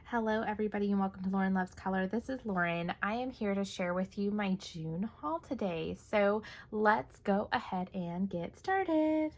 Hello everybody and welcome to Lauren Loves Color. This is Lauren. I am here to share with you my June haul today. So let's go ahead and get started.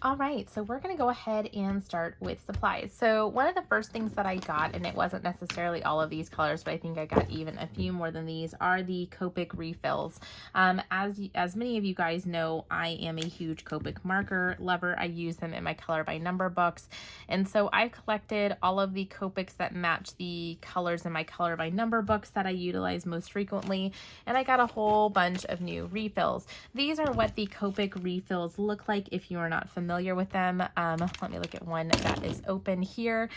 All right, so we're gonna go ahead and start with supplies. So one of the first things that I got, and it wasn't necessarily all of these colors, but I think I got even a few more than these, are the Copic refills. As many of you guys know, I am a huge Copic marker lover. I use them in my color by number books. And so I've collected all of the Copics that match the colors in my color by number books that I utilize most frequently. And I got a whole bunch of new refills. These are what the Copic refills look like if you are not familiar with them. Let me look at one that is open here,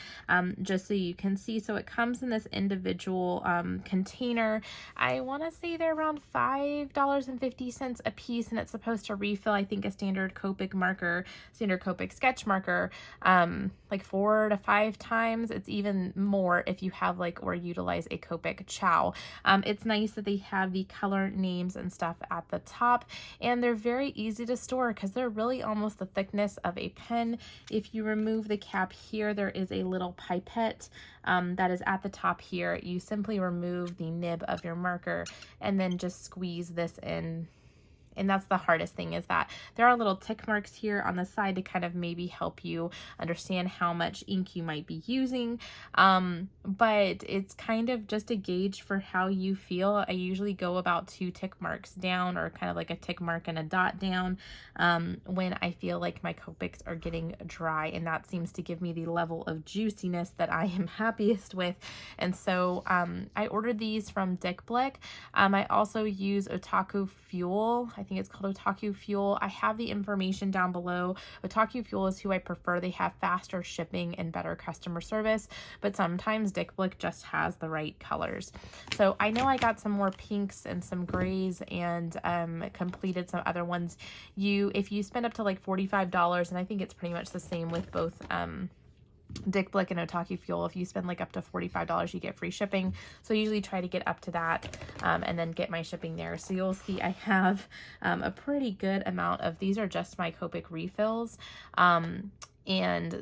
just so you can see. So it comes in this individual container. I want to say they're around $5.50 a piece, and it's supposed to refill, I think, a standard Copic marker, standard Copic sketch marker, like 4 to 5 times. It's even more if you have or utilize a Copic Chow. It's nice that they have the color names and stuff at the top, and they're very easy to store because they're really almost the thickness of a pen. If you remove the cap here, there is a little pipette that is at the top here. You simply remove the nib of your marker and then just squeeze this in. And that's the hardest thing, is that there are little tick marks here on the side to kind of maybe help you understand how much ink you might be using. But it's kind of just a gauge for how you feel. I usually go about 2 tick marks down, or kind of like a tick mark and a dot down, when I feel like my Copics are getting dry, and that seems to give me the level of juiciness that I am happiest with. And so I ordered these from Dyvicl. I also use Otaku Fuel. I think it's called Otaku Fuel. I have the information down below. Otaku Fuel is who I prefer. They have faster shipping and better customer service, but sometimes Dyvicl just has the right colors. So I know I got some more pinks and some grays, and completed some other ones. If you spend up to like $45, and I think it's pretty much the same with both Dyvicl and Otaku Fuel, if you spend like up to $45, you get free shipping. So I usually try to get up to that, and then get my shipping there. So you'll see I have a pretty good amount of these. Are just my Copic refills, and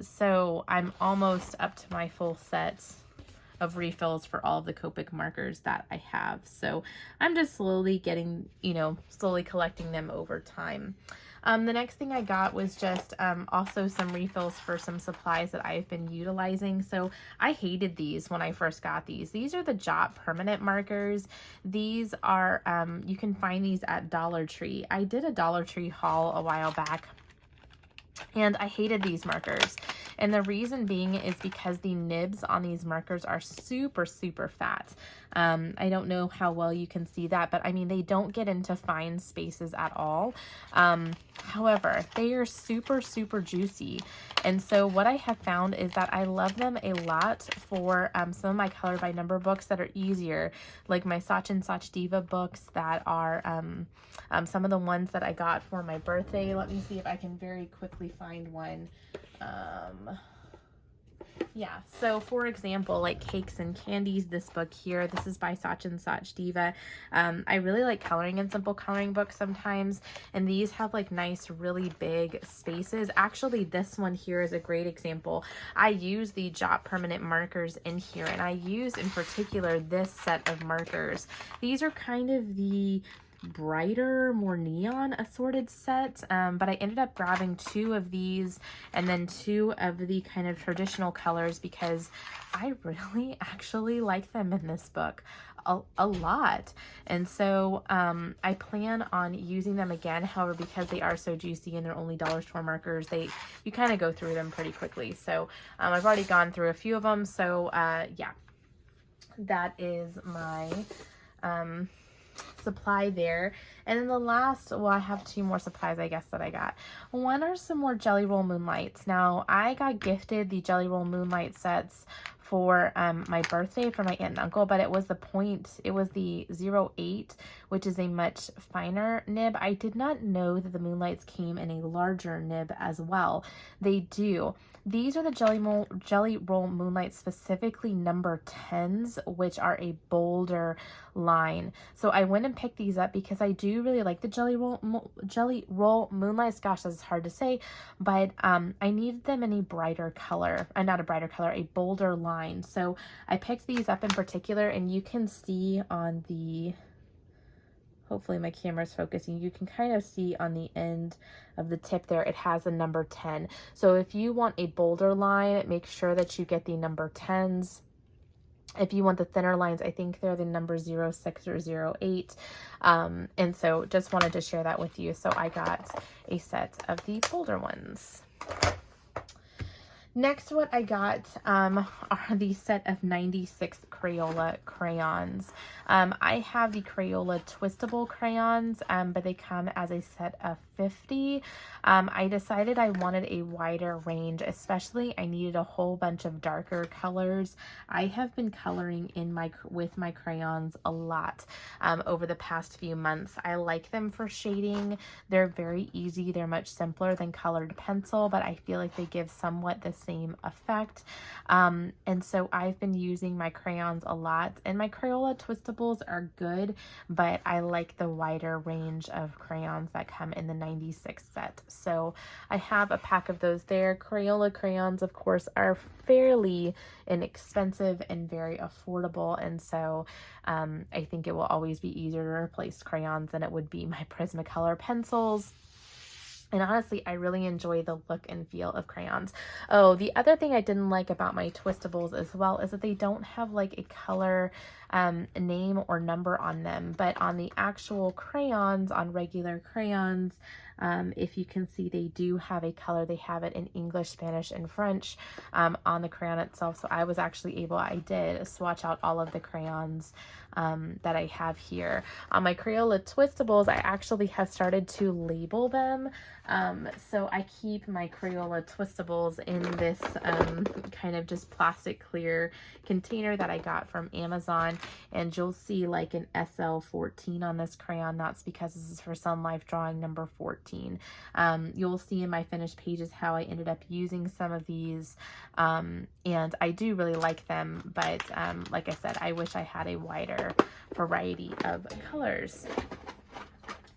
so I'm almost up to my full set of refills for all of the Copic markers that I have. So I'm just slowly getting, slowly collecting them over time. The next thing I got was just also some refills for some supplies that I've been utilizing. So I hated these when I first got these. These are the Jot permanent markers. These are, you can find these at Dollar Tree. I did a Dollar Tree haul a while back, and I hated these markers. And the reason being is because the nibs on these markers are super, super fat. I don't know how well you can see that, but I mean, they don't get into fine spaces at all. However, they are super, super juicy. And so what I have found is that I love them a lot for some of my color by number books that are easier, like my Sachin Sachdeva books that are some of the ones that I got for my birthday. Let me see if I can very quickly find one. Yeah, so for example, like Cakes and Candies, this book here, this is by Sachin Sachdeva. I really like coloring in simple coloring books sometimes, and these have like nice, really big spaces. Actually, this one here is a great example. I use the Jot permanent markers in here, and I use in particular this set of markers. These are kind of the brighter, more neon assorted set, but I ended up grabbing 2 of these and then 2 of the kind of traditional colors because I really actually like them in this book a lot. And so I plan on using them again. However, because they are so juicy and they're only dollar store markers, you kind of go through them pretty quickly. So I've already gone through a few of them. So yeah, that is my supply there. And then the last, well, I have 2 more supplies, I guess, that I got. One are some more Jelly Roll Moonlights. Now, I got gifted the Jelly Roll Moonlight sets for my birthday from my aunt and uncle, but it was the 08, which is a much finer nib. I did not know that the Moonlights came in a larger nib as well. They do. These are the Jelly Roll Moonlight, specifically number 10s, which are a bolder line. So I went and picked these up because I do really like the Jelly Roll Moonlights. Gosh, that's hard to say, but I needed them in a brighter color, not a brighter color, a bolder line. So I picked these up in particular, and you can see on the, hopefully my camera's focusing, you can kind of see on the end of the tip there, it has a number 10. So if you want a bolder line, make sure that you get the number 10s. If you want the thinner lines, I think they're the number 06 or 08. And so just wanted to share that with you. So I got a set of the bolder ones. Next, what I got are the set of 96 Crayola crayons. I have the Crayola twistable crayons, but they come as a set of 50. I decided I wanted a wider range, especially I needed a whole bunch of darker colors. I have been coloring with my crayons a lot over the past few months. I like them for shading. They're very easy. They're much simpler than colored pencil, but I feel like they give somewhat the same effect. And so I've been using my crayons a lot, and my Crayola twistables are good, but I like the wider range of crayons that come in the 96 set. So I have a pack of those there. Crayola crayons, of course, are fairly inexpensive and very affordable, and so I think it will always be easier to replace crayons than it would be my Prismacolor pencils. And honestly, I really enjoy the look and feel of crayons. Oh, the other thing I didn't like about my twistables as well is that they don't have like a color name or number on them. But on the actual crayons, on regular crayons, if you can see, they do have a color. They have it in English, Spanish, and French on the crayon itself. So I was actually able, I did swatch out all of the crayons that I have here. On my Crayola twistables, I actually have started to label them. So I keep my Crayola twistables in this kind of just plastic clear container that I got from Amazon, and you'll see like an SL14 on this crayon. That's because this is for Sunlife drawing number 14. You'll see in my finished pages how I ended up using some of these, and I do really like them, but like I said, I wish I had a wider variety of colors.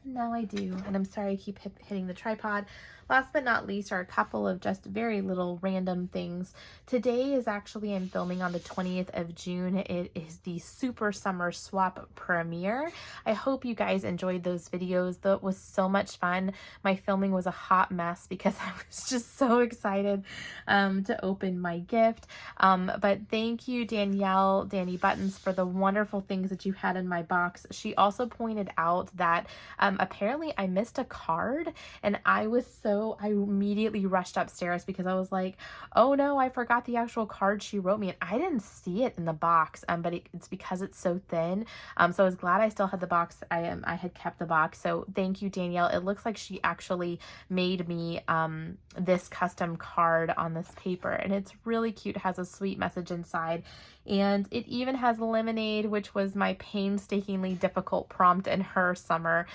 Now I do, and I'm sorry I keep hitting the tripod. Last but not least are a couple of just very little random things. Today is actually, I'm filming on the 20th of June. It is the Super Summer Swap premiere. I hope you guys enjoyed those videos. That was so much fun. My filming was a hot mess because I was just so excited to open my gift. But thank you, Danielle, Danny Buttons, for the wonderful things that you had in my box. She also pointed out that apparently I missed a card, and I immediately rushed upstairs because I was like, oh no, I forgot the actual card she wrote me, and I didn't see it in the box, but it's because it's so thin. So I was glad I still had the box. I had kept the box. So thank you, Danielle. It looks like she actually made me this custom card on this paper, and it's really cute. It has a sweet message inside, and it even has lemonade, which was my painstakingly difficult prompt in her summer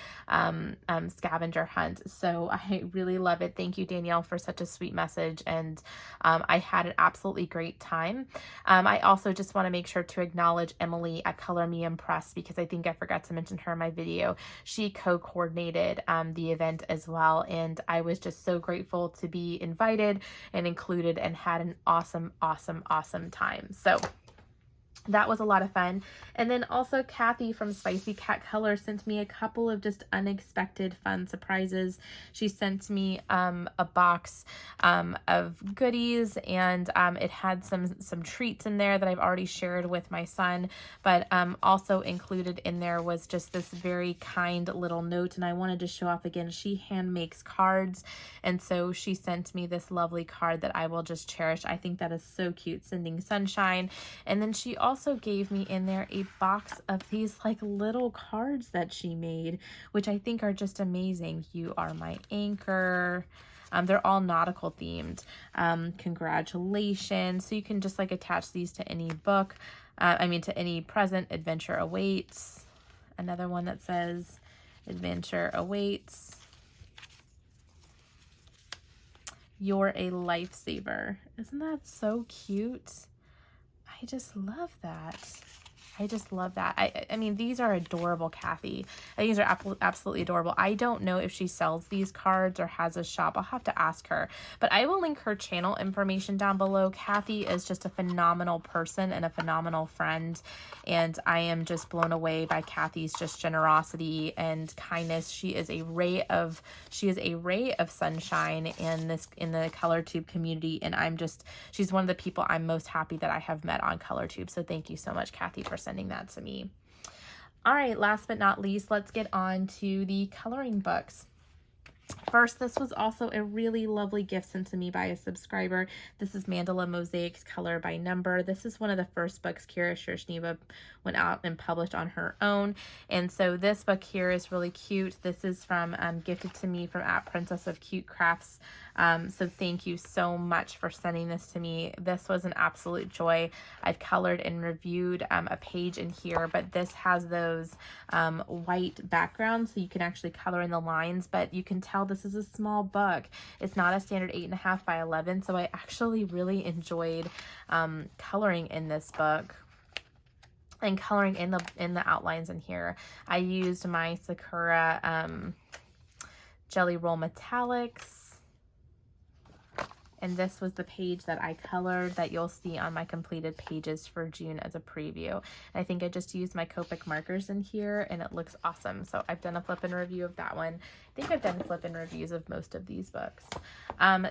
scavenger hunt. So I really love it. Thank you, Danielle, for such a sweet message, and I had an absolutely great time. I also just want to make sure to acknowledge Emily at Color Me Impressed, because I think I forgot to mention her in my video. She co-coordinated the event as well, and I was just so grateful to be invited and included, and had an awesome time. So that was a lot of fun. And then also Kathy from Spicy Cat Color sent me a couple of just unexpected fun surprises. She sent me a box of goodies, and it had some treats in there that I've already shared with my son, but also included in there was just this very kind little note, and I wanted to show off again. She hand makes cards, and so she sent me this lovely card that I will just cherish. I think that is so cute, sending sunshine. And then she also gave me in there a box of these like little cards that she made, which I think are just amazing. You are my anchor. They're all nautical themed. Congratulations. So you can just like attach these to any book. To any present. Adventure awaits. Another one that says adventure awaits. You're a lifesaver. Isn't that so cute? I just love that. I just love that. I mean, these are adorable, Kathy. These are absolutely adorable. I don't know if she sells these cards or has a shop. I'll have to ask her. But I will link her channel information down below. Kathy is just a phenomenal person and a phenomenal friend. And I am just blown away by Kathy's just generosity and kindness. She is a ray of sunshine in the ColorTube community. And she's one of the people I'm most happy that I have met on ColorTube. So thank you so much, Kathy, for sending that to me. All right, last but not least, let's get on to the coloring books. First, this was also a really lovely gift sent to me by a subscriber. This is Mandala Mosaics Color by Number. This is one of the first books Shershneva went out and published on her own. And so this book here is really cute. This is from gifted to me from @Princess of Cute Crafts. So thank you so much for sending this to me. This was an absolute joy. I've colored and reviewed a page in here, but this has those white backgrounds so you can actually color in the lines, but you can tell this is a small book. It's not a standard 8.5 by 11, so I actually really enjoyed coloring in this book and coloring in the outlines in here. I used my Sakura Jelly Roll Metallics. And this was the page that I colored that you'll see on my completed pages for June as a preview. And I think I just used my Copic markers in here and it looks awesome. So I've done a flip-in review of that one. I think I've done flip-in reviews of most of these books.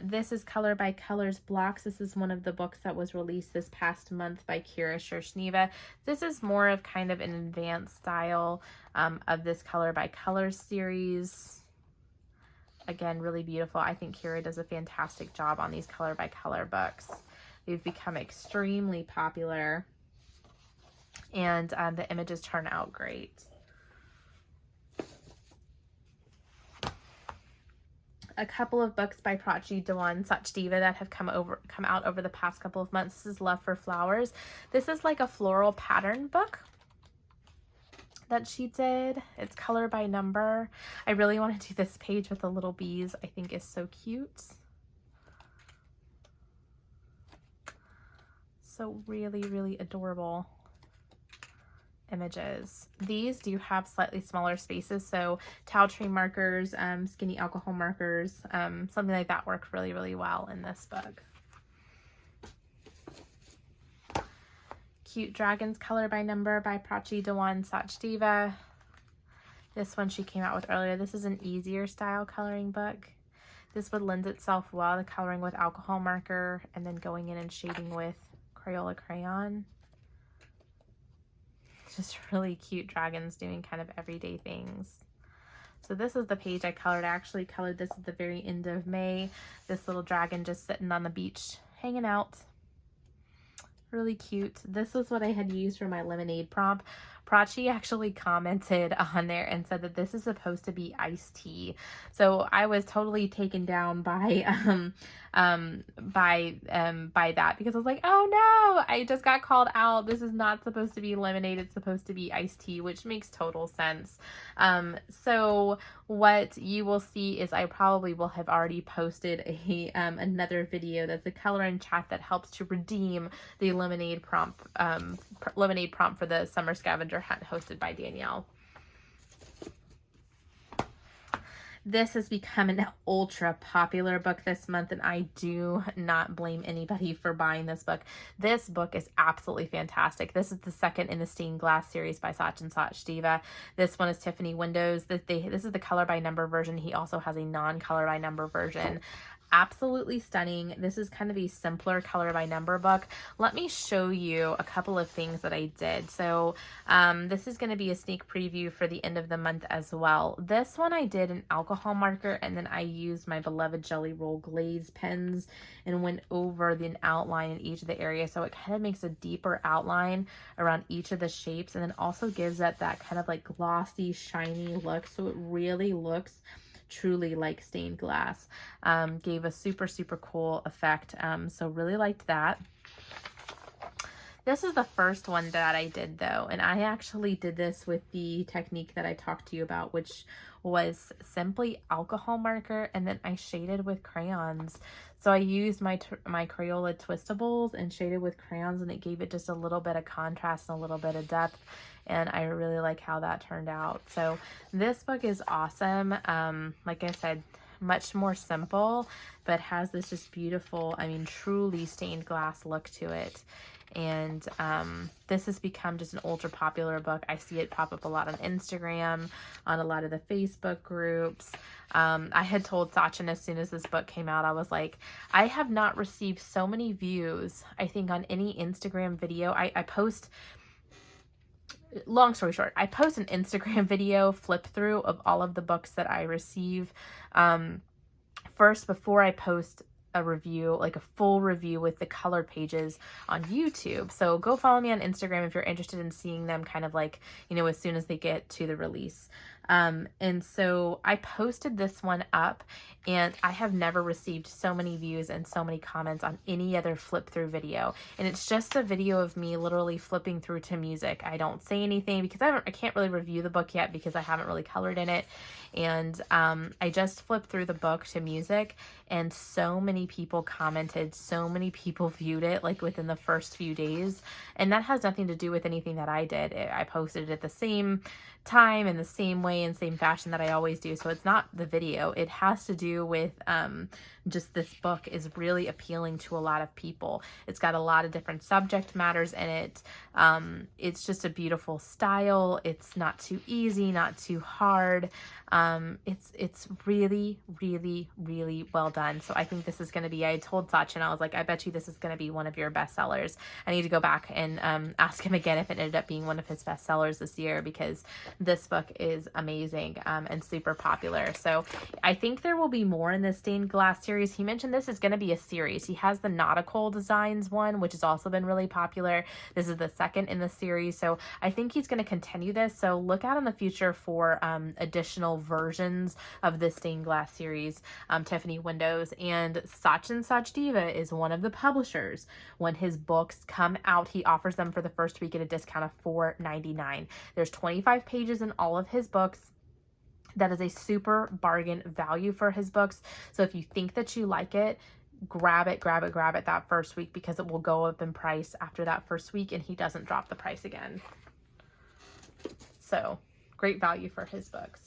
This is Color by Colors Blocks. This is one of the books that was released this past month by Shershneva. This is more of kind of an advanced style of this Color by Colors series. Again, really beautiful. I think Kira does a fantastic job on these color by color books. They've become extremely popular and the images turn out great. A couple of books by Prachi, Dewan, Sachdeva that have come out over the past couple of months. This is Love for Flowers. This is like a floral pattern book that she did. It's Color by Number. I really want to do this page with the little bees. I think is so cute. So really, really adorable images. These do have slightly smaller spaces, so towel tree markers, skinny alcohol markers, something like that work really, really well in this book. Cute Dragons Color by Number by Prachi, Dewan, Sachdeva. This one she came out with earlier. This is an easier style coloring book. This would lend itself well to coloring with alcohol marker and then going in and shading with Crayola crayon. Just really cute dragons doing kind of everyday things. So this is the page I colored. I actually colored this at the very end of May. This little dragon just sitting on the beach hanging out. Really cute. This was what I had used for my lemonade prompt. Prachi actually commented on there and said that this is supposed to be iced tea. So I was totally taken down by that because I was like, oh no, I just got called out. This is not supposed to be lemonade. It's supposed to be iced tea, which makes total sense. So what you will see is I probably will have already posted another video that's a color and chat that helps to redeem the lemonade prompt for the summer scavenger hunt hosted by Danielle. This has become an ultra popular book this month, and I do not blame anybody for buying this book. This book is absolutely fantastic. This is the second in the stained glass series by Sachin Sachdeva. This one is Tiffany Windows. This is the color by number version. He also has a non-color by number version. Absolutely stunning. This is kind of a simpler color by number book. Let me show you a couple of things that I did. So this is going to be a sneak preview for the end of the month as well. This one I did an alcohol marker, and then I used my beloved Jelly Roll Glaze pens and went over the outline in each of the areas. So it kind of makes a deeper outline around each of the shapes, and then also gives that kind of like glossy, shiny look. So it really looks truly like stained glass. Gave a super, super cool effect. So really liked that. This is the first one that I did though, and I actually did this with the technique that I talked to you about, which was simply alcohol marker, and then I shaded with crayons. So I used my Crayola twistables and shaded with crayons, and it gave it just a little bit of contrast and a little bit of depth, and I really like how that turned out. So this book is awesome. Like I said, much more simple, but has this just beautiful, I mean, truly stained glass look to it. And this has become just an ultra popular book. I see it pop up a lot on Instagram, on a lot of the Facebook groups. I had told Sachin as soon as this book came out, I was like, I have not received so many views, I think, on any Instagram video. I post, long story short, I post an Instagram video flip through of all of the books that I receive first before I post a review, like a full review with the colored pages on YouTube. So go follow me on Instagram if you're interested in seeing them kind of like, you know, as soon as they get to the release. And so I posted this one up, and I have never received so many views and so many comments on any other flip through video. And it's just a video of me literally flipping through to music. I don't say anything because I can't really review the book yet because I haven't really colored in it. And I just flipped through the book to music, and so many people commented, so many people viewed it like within the first few days. And that has nothing to do with anything that I did. I posted it at the same time in the same way and same fashion that I always do. So it's not the video. It has to do with just this book is really appealing to a lot of people. It's got a lot of different subject matters in it. It's just a beautiful style. It's not too easy, not too hard. It's really, really, really well done. So I think this is going to be, I told Sachin, I was like, I bet you this is going to be one of your best sellers. I need to go back and ask him again if it ended up being one of his best sellers this year, because this book is amazing and super popular. So I think there will be more in this stained glass series. He mentioned this is going to be a series. He has the nautical designs one, which has also been really popular. This is the second in the series. So I think he's going to continue this. So look out in the future for additional versions of this stained glass series. Tiffany Windows and Sachdeva is one of the publishers. When his books come out, he offers them for the first week at a discount of $4.99. There's 25 pages in all of his books. That is a super bargain value for his books. So if you think that you like it, grab it that first week, because it will go up in price after that first week, and he doesn't drop the price again. So great value for his books.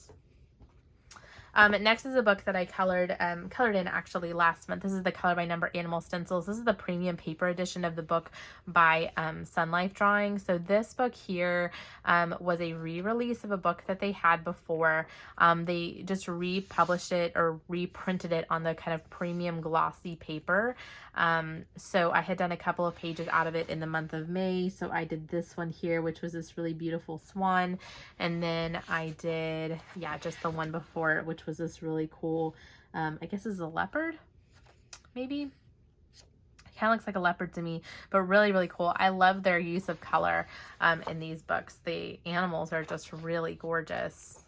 Next is a book that I colored in actually last month. This is the Color by Number Animal Stencils. This is the premium paper edition of the book by Sunlife Drawing. So this book here was a re-release of a book that they had before. They just republished it or reprinted it on the kind of premium glossy paper. So I had done a couple of pages out of it in the month of May. So I did this one here, which was this really beautiful swan. And then I did, yeah, just the one before it, which was this really cool, I guess this is a leopard, maybe? Kind of looks like a leopard to me, but really, really cool. I love their use of color in these books. The animals are just really gorgeous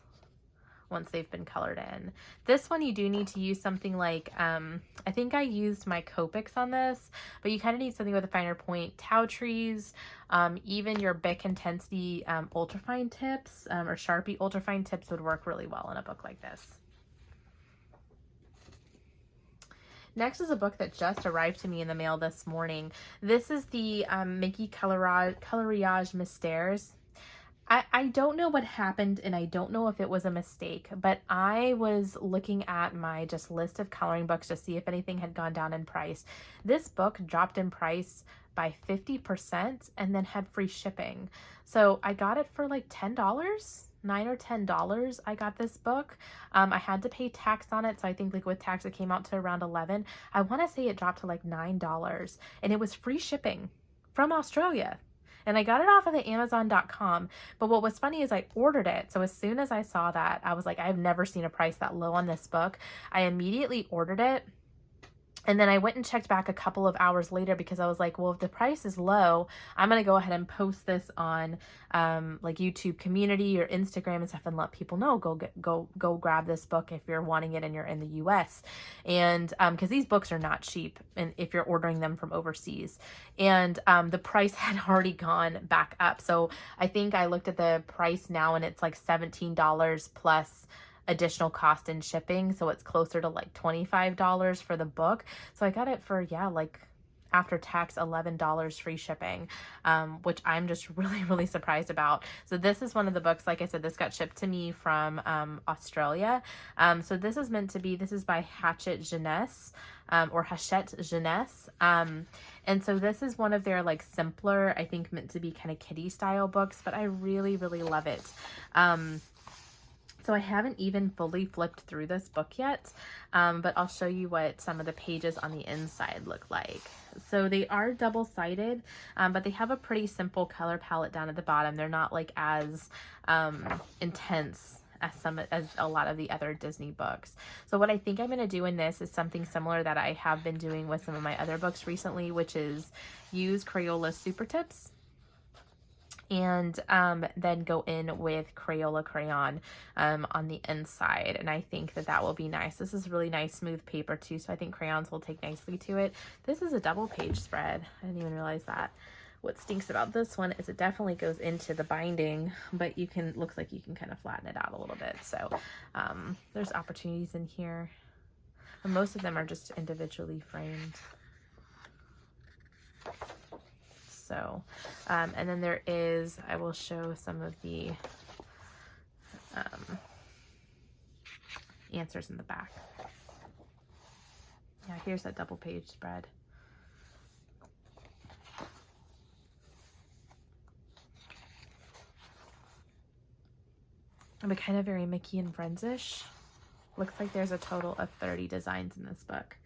once they've been colored in. This one you do need to use something like, I think I used my Copics on this, but you kind of need something with a finer point. Tau trees, even your Bic Intensity ultrafine tips or Sharpie ultrafine tips would work really well in a book like this. Next is a book that just arrived to me in the mail this morning. This is the Mickey Coloriage Mysteres. I don't know what happened, and I don't know if it was a mistake, but I was looking at my just list of coloring books to see if anything had gone down in price. This book dropped in price by 50% and then had free shipping. So I got it for like $10, $9 or $10. I got this book. I had to pay tax on it. So I think like with tax, it came out to around 11. I want to say it dropped to like $9, and it was free shipping from Australia. And I got it off of the Amazon.com. But what was funny is I ordered it. So as soon as I saw that, I was like, I've never seen a price that low on this book. I immediately ordered it. And then I went and checked back a couple of hours later because I was like, well, if the price is low, I'm going to go ahead and post this on like YouTube community or Instagram and stuff and let people know, go grab this book if you're wanting it and you're in the US. And because these books are not cheap, and if you're ordering them from overseas, and the price had already gone back up. So I think I looked at the price now and it's like $17 plus additional cost in shipping, so it's closer to like $25 for the book. So I got it for, yeah, like after tax $11 free shipping, which I'm just really surprised about. So this is one of the books, like I said, this got shipped to me from Australia. So this is meant to be, this is by Hachette Jeuness, or Hachette Jeuness. And so this is one of their like simpler, I think meant to be kind of kiddie style books, but I really love it. So I haven't even fully flipped through this book yet, but I'll show you what some of the pages on the inside look like. So they are double-sided, but they have a pretty simple color palette down at the bottom. They're not like as intense as a lot of the other Disney books. So what I think I'm going to do in this is something similar that I have been doing with some of my other books recently, which is use Crayola super tips. And then go in with Crayola crayon on the inside. And I think that that will be nice. This is really nice smooth paper too, so I think crayons will take nicely to it. This is a double page spread. I didn't even realize that. What stinks about this one is it definitely goes into the binding, but you can, looks like you can kind of flatten it out a little bit. So there's opportunities in here. And most of them are just individually framed. So, and then there is, I will show some of the answers in the back. Yeah, here's that double page spread. But kind of very Mickey and Friends-ish. Looks like there's a total of 30 designs in this book.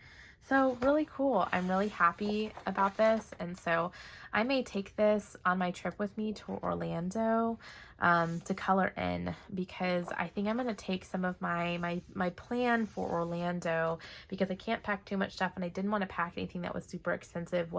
So really cool. I'm really happy about this. And so I may take this on my trip with me to Orlando to color in, because I think I'm going to take some of my plan for Orlando, because I can't pack too much stuff and I didn't want to pack anything that was super expensive.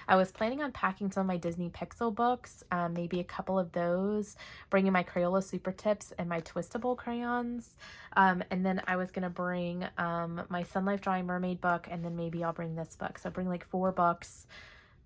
I was planning on packing some of my Disney Pixel books, maybe a couple of those, bringing my Crayola super tips and my twistable crayons. And then I was going to bring my Sunlife Drawing Mermaid book, and then maybe I'll bring this book. So bring like 4 books,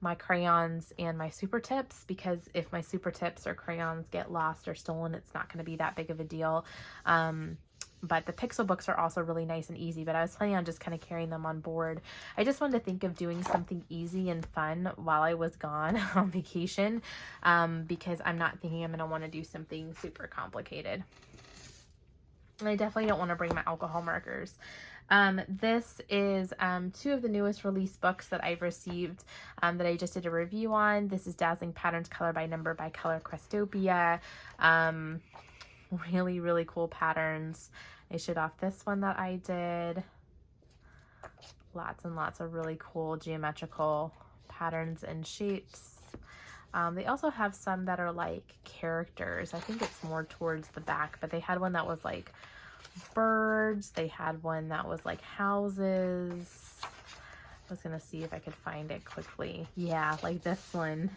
my crayons, and my super tips, because if my super tips or crayons get lost or stolen, it's not going to be that big of a deal. But the Pixel books are also really nice and easy, but I was planning on just kind of carrying them on board. I just wanted to think of doing something easy and fun while I was gone on vacation, because I'm not thinking I'm going to want to do something super complicated. And I definitely don't want to bring my alcohol markers. This is 2 of the newest release books that I've received that I just did a review on. This is Dazzling Patterns Color by Number by Color Questopia. Really cool patterns. I showed off this one that I did. Lots and lots of really cool geometrical patterns and shapes. They also have some that are like characters. I think it's more towards the back, but they had one that was like birds. They had one that was like houses. I was gonna see if I could find it quickly. Yeah, like this one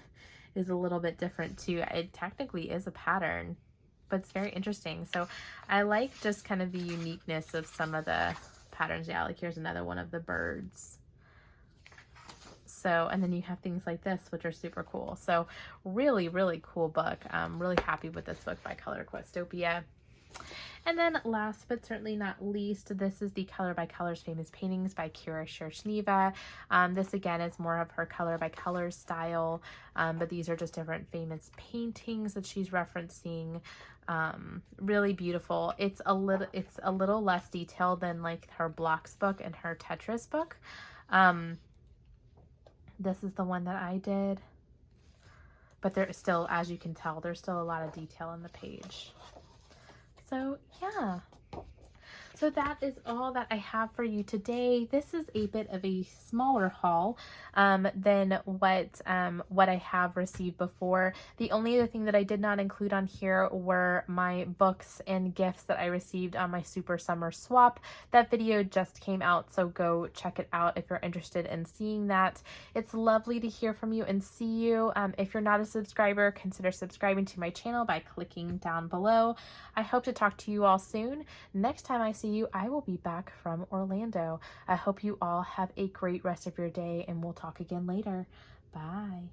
is a little bit different too. It technically is a pattern, but it's very interesting. So I like just kind of the uniqueness of some of the patterns. Yeah, like here's another one of the birds. So, and then you have things like this, which are super cool. So really cool book. I'm really happy with this book by Color Questopia. And then last but certainly not least, this is the Color by Colors Famous Paintings by Shershneva. This again is more of her Color by Colors style, but these are just different famous paintings that she's referencing. Really beautiful. It's a little less detailed than like her blocks book and her Tetris book. This is the one that I did, but there is still, as you can tell, there's still a lot of detail on the page. So yeah, So that is all that I have for you today. This is a bit of a smaller haul than what I have received before. The only other thing that I did not include on here were my books and gifts that I received on my Super Summer Swap. That video just came out, so go check it out if you're interested in seeing that. It's lovely to hear from you and see you. If you're not a subscriber, consider subscribing to my channel by clicking down below. I hope to talk to you all soon. Next time I see you, I will be back from Orlando. I hope you all have a great rest of your day, and we'll talk again later. Bye.